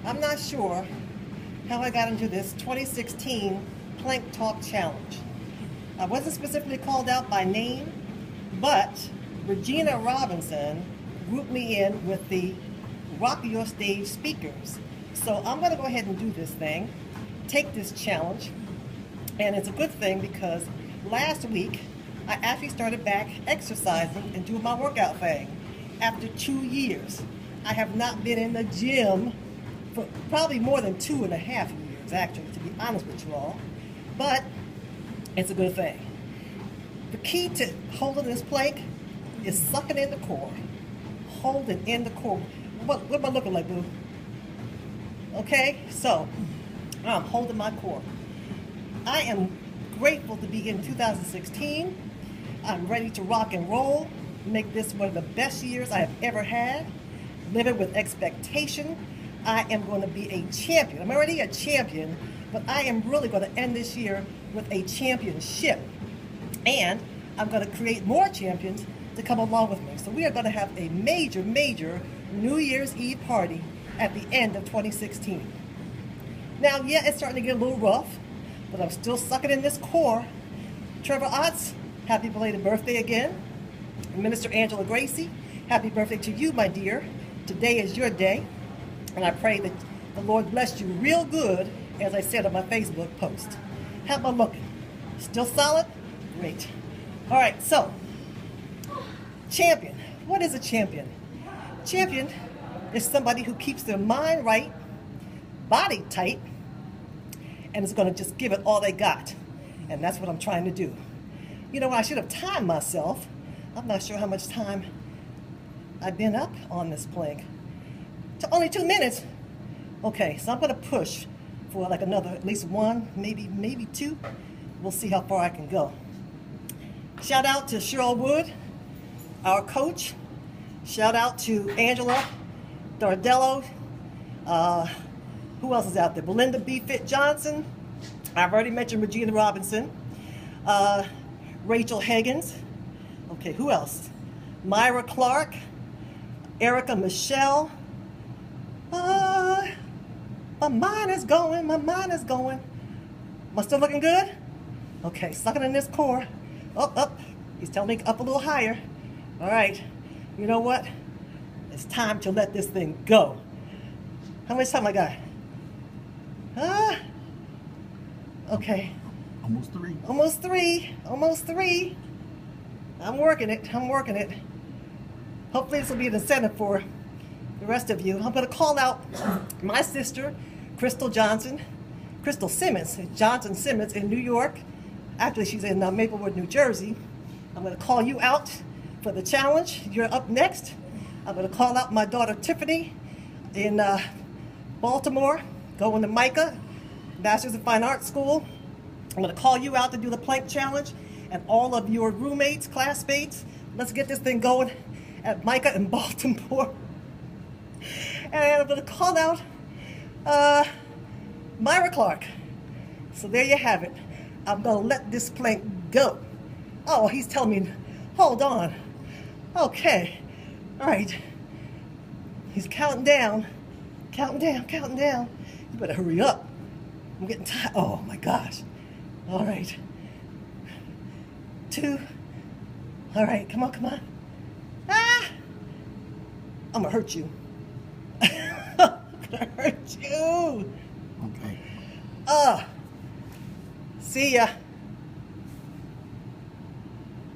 I'm not sure how I got into this 2016 Plank Talk Challenge. I wasn't specifically called out by name, but Regina Robinson grouped me in with the Rock Your Stage speakers. So I'm going to go ahead and do this thing, take this challenge, and it's a good thing because last week I actually started back exercising and doing my workout thing. After 2 years, I have not been in the gym for probably more than 2.5 years, actually, to be honest with you all. But it's a good thing. The key to holding this plank is sucking in the core. Holding in the core. What am I looking like, boo? Okay, so I'm holding my core. I am grateful to be in 2016. I'm ready to rock and roll, make this one of the best years I have ever had, living with expectation. I am going to be a champion. I'm already a champion, but I am really going to end this year with a championship. And I'm going to create more champions to come along with me. So we are going to have a major, major New Year's Eve party at the end of 2016. Now, yeah, it's starting to get a little rough, but I'm still sucking in this core. Trevor Otts, happy belated birthday again. Minister Angela Gracie, happy birthday to you, my dear. Today is your day, and I pray that the Lord bless you real good, as I said on my Facebook post. How am I looking? Still solid? Great. All right, so, champion. What is a champion? Champion is somebody who keeps their mind right, body tight, and is going to just give it all they got. And that's what I'm trying to do. You know, I should have timed myself. I'm not sure how much time I've been up on this plank. Only 2 minutes. Okay, so I'm going to push for like another, at least one, maybe two. We'll see how far I can go. Shout out to Cheryl Wood, our coach. Shout out to Angela Dardello. Who else is out there? Belinda B. Fit Johnson. I've already mentioned Regina Robinson. Rachel Higgins. Okay, who else? Myra Clark. Erica Michelle. My mind is going. Am I still looking good? Okay, sucking in this core. Up. He's telling me up a little higher. All right. You know what? It's time to let this thing go. How much time I got? Okay. Almost three. I'm working it. Hopefully this will be an incentive for the rest of you. I'm going to call out my sister, Crystal Simmons, Johnson Simmons in New York. Actually, she's in Maplewood, New Jersey. I'm going to call you out for the challenge. You're up next. I'm going to call out my daughter, Tiffany, in Baltimore, going to Micah, Masters of Fine Arts School. I'm going to call you out to do the plank challenge, and all of your roommates, classmates. Let's get this thing going at Micah in Baltimore. And I'm going to call out Myra Clark. So there you have it. I'm going to let this plank go. Oh, he's telling me, hold on. Okay. All right. He's counting down. You better hurry up. I'm getting tired. Oh, my gosh. All right. 2. All right, come on. I'm gonna hurt you. Okay. See ya.